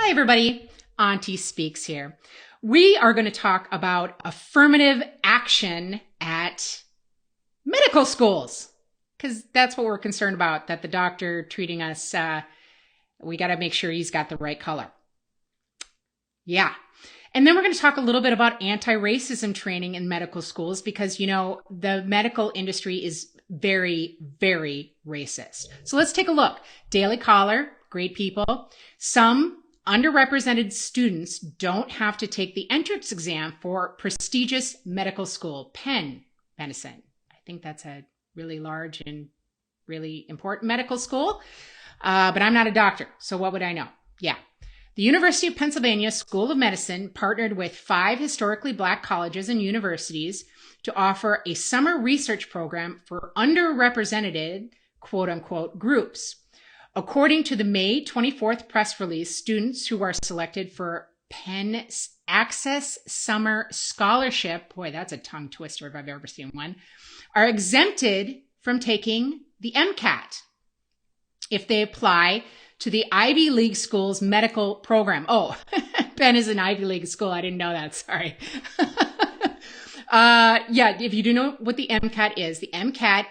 Hi, everybody. Auntie Speaks here. We are going to talk about affirmative action at medical schools, because that's what we're concerned about, that the doctor treating us, we got to make sure he's got the right color. Yeah. And then we're going to talk a little bit about anti-racism training in medical schools, because, you know, the medical industry is very, very racist. So let's take a look. Daily Caller, great people. Some underrepresented students don't have to take the entrance exam for prestigious medical school, Penn Medicine. I think that's a really large and really important medical school, but I'm not a doctor, so what would I know? Yeah. The University of Pennsylvania School of Medicine partnered with 5 historically Black colleges and universities to offer a summer research program for underrepresented, quote unquote, groups. According to the May 24th press release, students who are selected for Penn Access Summer Scholarship, boy, that's a tongue twister if I've ever seen one, are exempted from taking the MCAT if they apply to the Ivy League school's medical program. Oh, Penn is an Ivy League school. I didn't know that. Sorry. Yeah, if you do know what the MCAT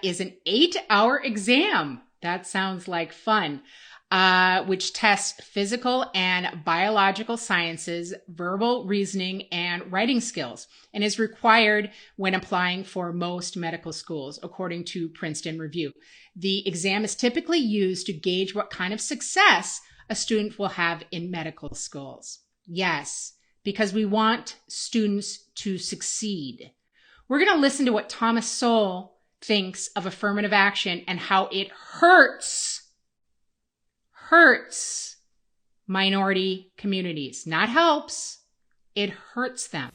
is an 8-hour exam. That sounds like fun, which tests physical and biological sciences, verbal reasoning, and writing skills, and is required when applying for most medical schools, according to Princeton Review. The exam is typically used to gauge what kind of success a student will have in medical schools. Yes, because we want students to succeed. We're going to listen to what Thomas Sowell thinks of affirmative action and how it hurts minority communities. Not helps, it hurts them.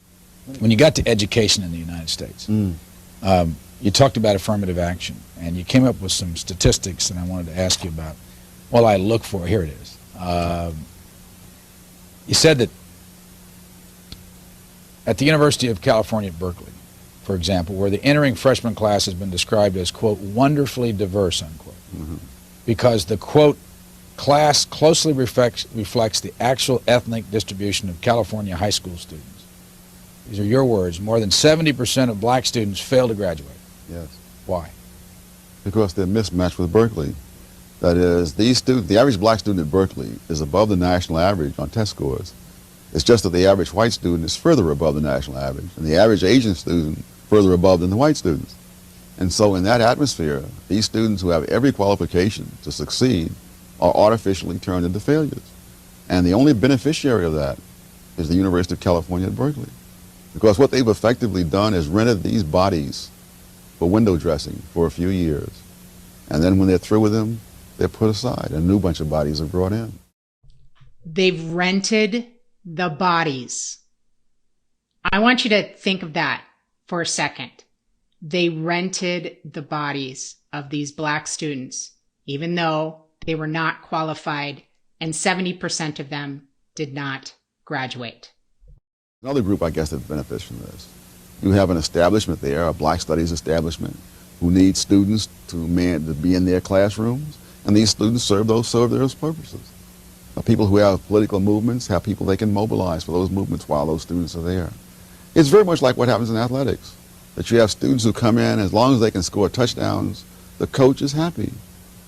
When you got to education in the United States, you talked about affirmative action, and you came up with some statistics that I wanted to ask you about. Well, I look for, here it is. You said that at the University of California at Berkeley, for example, where the entering freshman class has been described as, quote, wonderfully diverse, unquote, because the, quote, class closely reflects the actual ethnic distribution of California high school students. These are your words. More than 70% of black students fail to graduate. Yes. Why? Because they're mismatched with Berkeley. That is, these students, the average black student at Berkeley is above the national average on test scores. It's just that the average white student is further above the national average, and the average Asian student further above than the white students. And so in that atmosphere, these students who have every qualification to succeed are artificially turned into failures. And the only beneficiary of that is the University of California at Berkeley. Because what they've effectively done is rented these bodies for window dressing for a few years. And then when they're through with them, they're put aside. A new bunch of bodies are brought in. They've rented the bodies. I want you to think of that for a second. They rented the bodies of these black students, even though they were not qualified, and 70% of them did not graduate. Another group, I guess, that benefits from this. You have an establishment there, a black studies establishment, who needs students to be in their classrooms, and these students serve those purposes. People who have political movements have people they can mobilize for those movements while those students are there. It's very much like what happens in athletics, that you have students who come in, as long as they can score touchdowns, the coach is happy.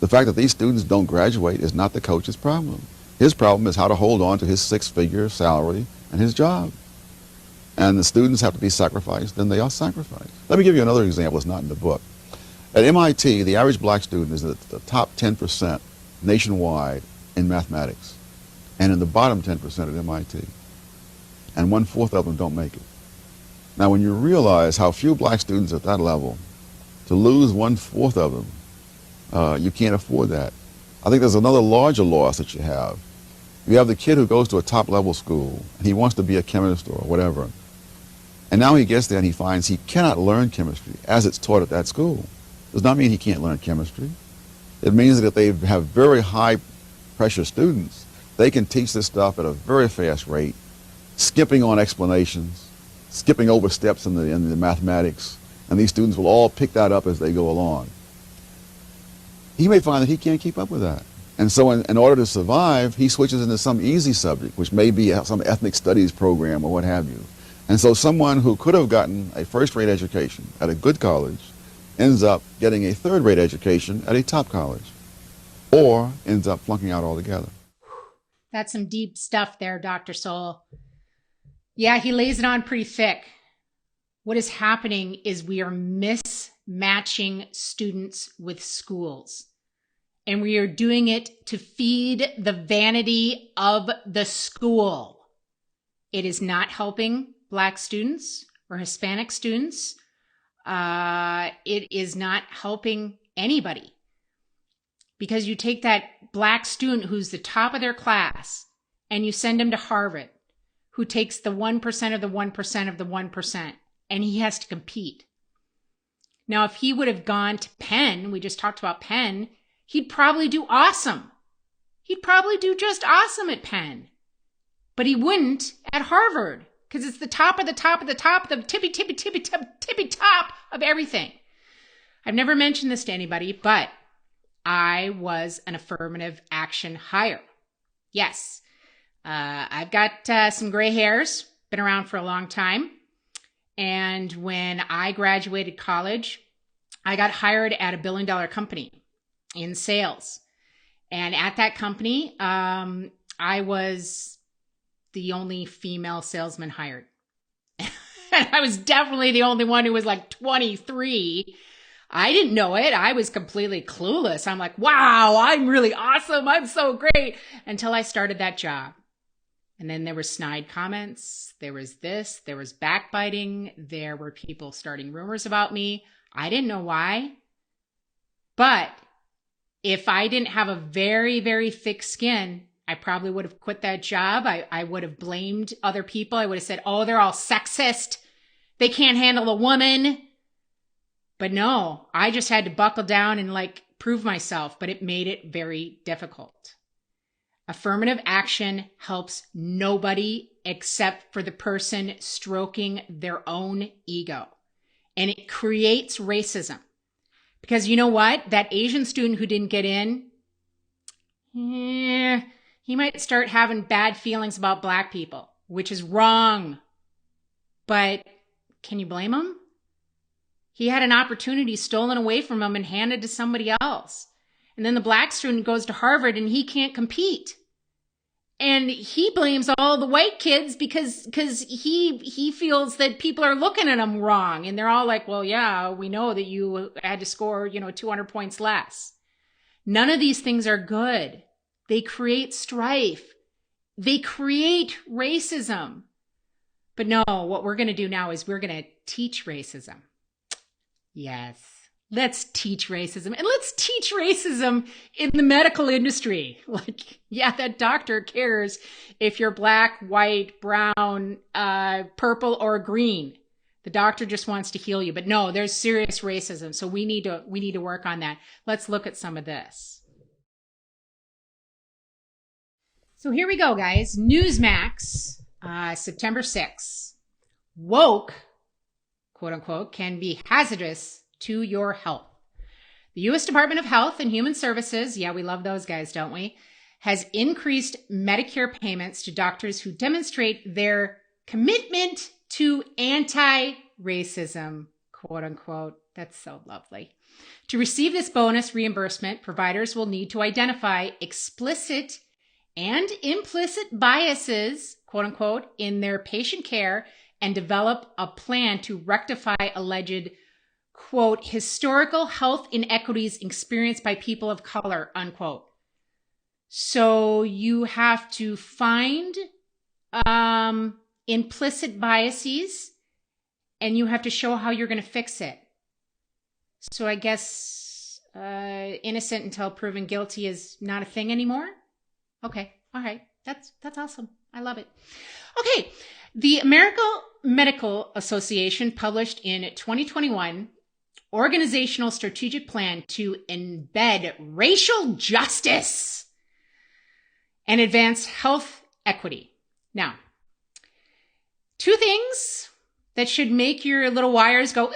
The fact that these students don't graduate is not the coach's problem. His problem is how to hold on to his 6-figure salary and his job. And the students have to be sacrificed, then they are sacrificed. Let me give you another example that's not in the book. At MIT, the average black student is at the top 10% nationwide in mathematics, and in the bottom 10% at MIT. And 1/4 of them don't make it. Now, when you realize how few black students at that level, to lose 1/4 of them, you can't afford that. I think there's another larger loss that you have. You have the kid who goes to a top-level school, and he wants to be a chemist or whatever. And now he gets there and he finds he cannot learn chemistry as it's taught at that school. Does not mean he can't learn chemistry. It means that if they have very high-pressure students, they can teach this stuff at a very fast rate, skipping on explanations, skipping over steps in the mathematics, and these students will all pick that up as they go along. He may find that he can't keep up with that. And so in order to survive, he switches into some easy subject, which may be some ethnic studies program or what have you. And so someone who could have gotten a first-rate education at a good college ends up getting a third-rate education at a top college, or ends up flunking out altogether. That's some deep stuff there, Dr. Soul. Yeah, he lays it on pretty thick. What is happening is we are mismatching students with schools. And we are doing it to feed the vanity of the school. It is not helping Black students or Hispanic students. It is not helping anybody. Because you take that Black student who's the top of their class and you send him to Harvard, who takes the 1% of the 1% of the 1%, and he has to compete. Now, if he would have gone to Penn, we just talked about Penn, he'd probably do awesome. He'd probably do just awesome at Penn. But he wouldn't at Harvard because it's the top of the top of the top, the tippy top of everything. I've never mentioned this to anybody, but I was an affirmative action hire. Yes, I've got some gray hairs, been around for a long time. And when I graduated college, I got hired at a $1 billion company in sales. And at that company, I was the only female salesman hired. And I was definitely the only one who was like 23. I didn't know it. I was completely clueless. I'm like, wow, I'm really awesome. I'm so great. Until I started that job. And then there were snide comments. There was this. There was backbiting. There were people starting rumors about me. I didn't know why. But if I didn't have a very, very thick skin, I probably would have quit that job. I would have blamed other people. I would have said, oh, they're all sexist. They can't handle a woman. But no, I just had to buckle down and prove myself, but it made it very difficult. Affirmative action helps nobody except for the person stroking their own ego. And it creates racism. Because you know what? That Asian student who didn't get in, he might start having bad feelings about Black people, which is wrong. But can you blame him? He had an opportunity stolen away from him and handed to somebody else. And then the Black student goes to Harvard and he can't compete. And he blames all the white kids because he feels that people are looking at him wrong. And they're all like, well, yeah, we know that you had to score, 200 points less. None of these things are good. They create strife. They create racism. But no, what we're going to do now is we're going to teach racism. Yes. Let's teach racism. And let's teach racism in the medical industry. That doctor cares if you're Black, white, brown, purple, or green. The doctor just wants to heal you. But no, there's serious racism. So we need to work on that. Let's look at some of this. So here we go, guys. Newsmax, September 6th. Woke, quote unquote, can be hazardous to your health. The U.S. Department of Health and Human Services, yeah, we love those guys, don't we, has increased Medicare payments to doctors who demonstrate their commitment to anti-racism, quote unquote. That's so lovely. To receive this bonus reimbursement, providers will need to identify explicit and implicit biases, quote unquote, in their patient care and develop a plan to rectify alleged, quote, historical health inequities experienced by people of color, unquote. So you have to find implicit biases and you have to show how you're going to fix it. So I guess innocent until proven guilty is not a thing anymore. Okay. All right. That's awesome. I love it. Okay. The American Medical Association published in 2021 Organizational Strategic Plan to embed racial justice and advance health equity. Now, two things that should make your little wires go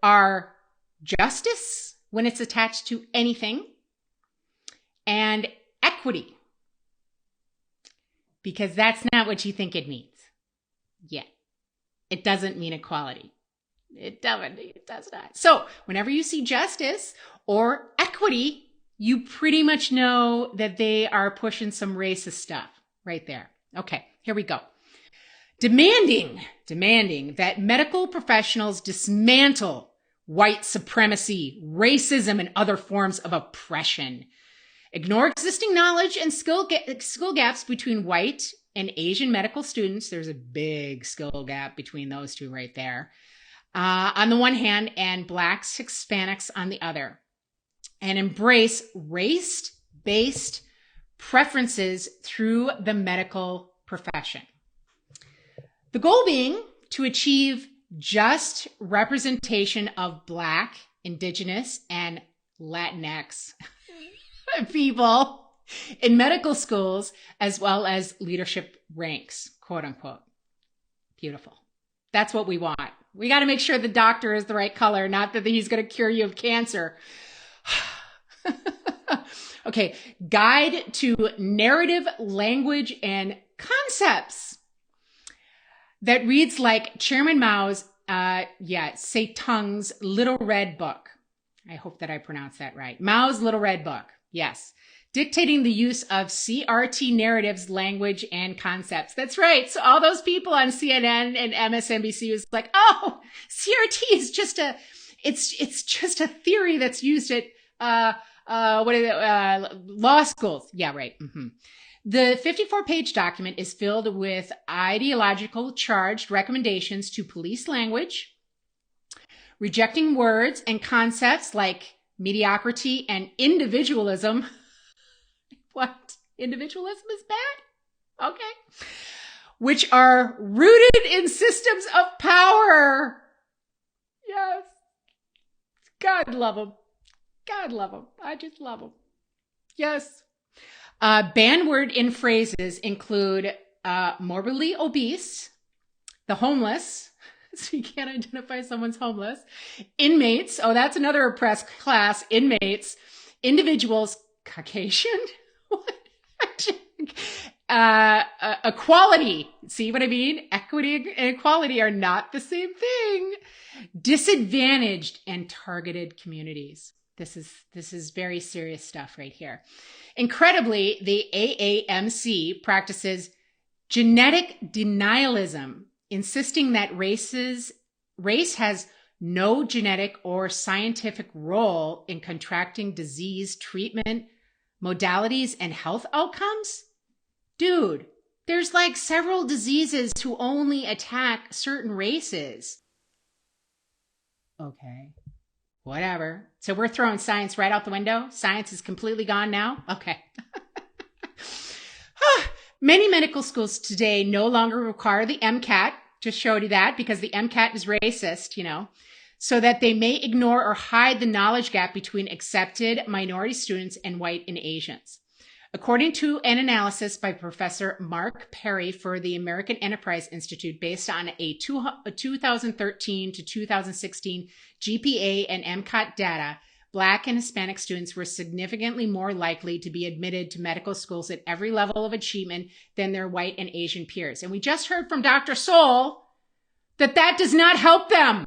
are justice when it's attached to anything and equity. Because that's not what you think it means. Yeah. It doesn't mean equality. It does not. So whenever you see justice or equity, you pretty much know that they are pushing some racist stuff right there. Okay, here we go. Demanding that medical professionals dismantle white supremacy, racism, and other forms of oppression. Ignore existing knowledge and skill gaps between white and Asian medical students. There's a big skill gap between those two right there. On the one hand, and Blacks, Hispanics on the other. And embrace race-based preferences through the medical profession. The goal being to achieve just representation of Black, Indigenous, and Latinx people in medical schools, as well as leadership ranks, quote unquote. Beautiful. That's what we want. We got to make sure the doctor is the right color, not that he's going to cure you of cancer. Okay. Guide to narrative language and concepts. That reads like Chairman Mao's, Tung's Little Red Book. I hope that I pronounced that right. Mao's Little Red Book. Yes. Dictating the use of CRT narratives, language, and concepts. That's right. So all those people on CNN and MSNBC was like, oh, CRT is just it's just a theory that's used at, law schools. Yeah, right. Mm-hmm. The 54-page document is filled with ideological charged recommendations to police language, rejecting words and concepts like mediocrity and individualism. What? Individualism is bad? Okay. Which are rooted in systems of power. Yes. God love them. God love them. I just love them. Yes. Banned word in phrases include morbidly obese, the homeless, so you can't identify someone's homeless, inmates, oh, that's another oppressed class, inmates, individuals, Caucasian, equality, see what I mean? Equity and equality are not the same thing. Disadvantaged and targeted communities. This is very serious stuff right here. Incredibly, the AAMC practices genetic denialism, insisting that race has no genetic or scientific role in contracting disease treatment, modalities, and health outcomes. Dude, there's like several diseases who only attack certain races. Okay. Whatever. So we're throwing science right out the window. Science is completely gone now. Okay. Many medical schools today no longer require the MCAT. Just showed you that because the MCAT is racist, so that they may ignore or hide the knowledge gap between accepted minority students and white and Asians. According to an analysis by Professor Mark Perry for the American Enterprise Institute based on a 2013 to 2016 GPA and MCAT data, Black and Hispanic students were significantly more likely to be admitted to medical schools at every level of achievement than their white and Asian peers. And we just heard from Dr. Soul that does not help them.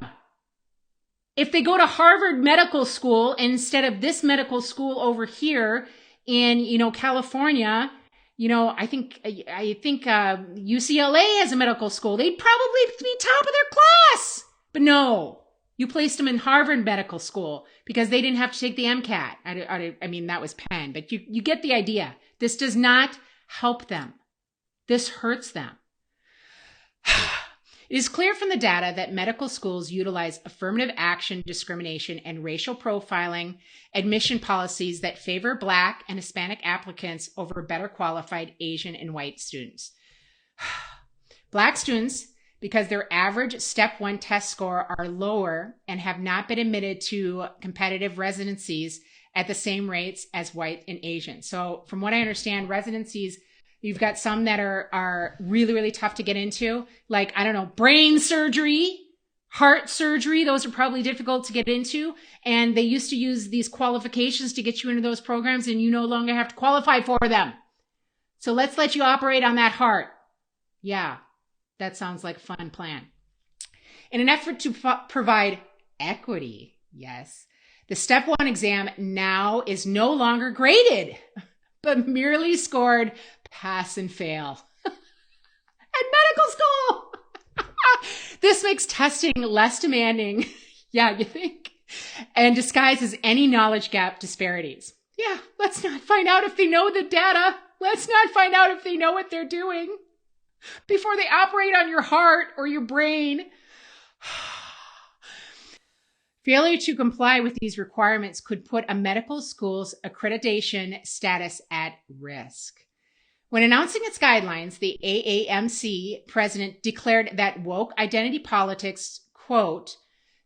If they go to Harvard Medical School instead of this medical school over here in, California, I think UCLA has a medical school. They'd probably be top of their class. But no, you placed them in Harvard Medical School because they didn't have to take the MCAT. I mean, that was Penn, but you get the idea. This does not help them. This hurts them. It is clear from the data that medical schools utilize affirmative action discrimination and racial profiling admission policies that favor Black and Hispanic applicants over better qualified Asian and white students. Black students, because their average Step 1 test score are lower and have not been admitted to competitive residencies at the same rates as white and Asian. So from what I understand, residencies, you've got some that are really, really tough to get into, like, I don't know, brain surgery, Heart surgery, those are probably difficult to get into. And they used to use these qualifications to get you into those programs, and you no longer have to qualify for them. So let's let you operate on that heart. Yeah, that sounds like a fun plan. In an effort to provide equity, yes, the Step 1 exam now is no longer graded, but merely scored pass and fail. At medical school! This makes testing less demanding, yeah, you think, and disguises any knowledge gap disparities. Yeah, let's not find out if they know the data. Let's not find out if they know what they're doing before they operate on your heart or your brain. Failure to comply with these requirements could put a medical school's accreditation status at risk. When announcing its guidelines, the AAMC president declared that woke identity politics, quote,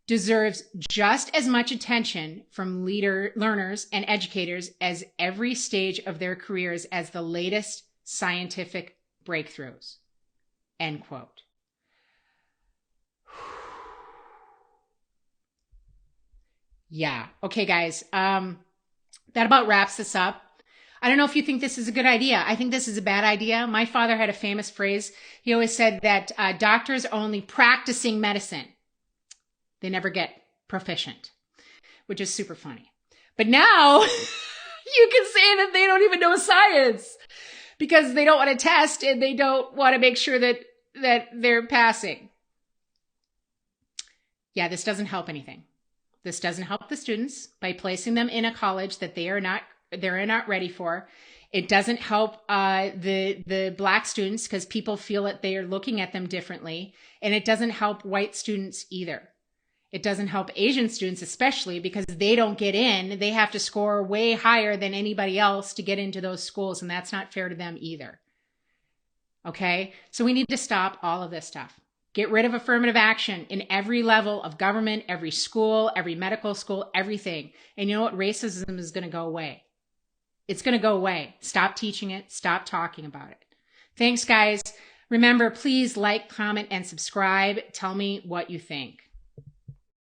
deserves just as much attention from learners and educators as every stage of their careers as the latest scientific breakthroughs, end quote. Yeah. Okay, guys. That about wraps this up. I don't know if you think this is a good idea. I think this is a bad idea. My father had a famous phrase. He always said that doctors are only practicing medicine. They never get proficient, which is super funny. But now you can say that they don't even know science because they don't want to test and they don't want to make sure that they're passing. Yeah, this doesn't help anything. This doesn't help the students by placing them in a college that they're not ready for. It doesn't help the Black students because people feel that they are looking at them differently. And it doesn't help white students either. It doesn't help Asian students, especially because they don't get in. They have to score way higher than anybody else to get into those schools. And that's not fair to them either. Okay? So we need to stop all of this stuff. Get rid of affirmative action in every level of government, every school, every medical school, everything. And you know what? Racism is going to go away. It's going to go away. Stop teaching it. Stop talking about it. Thanks, guys. Remember, please like, comment, and subscribe. Tell me what you think.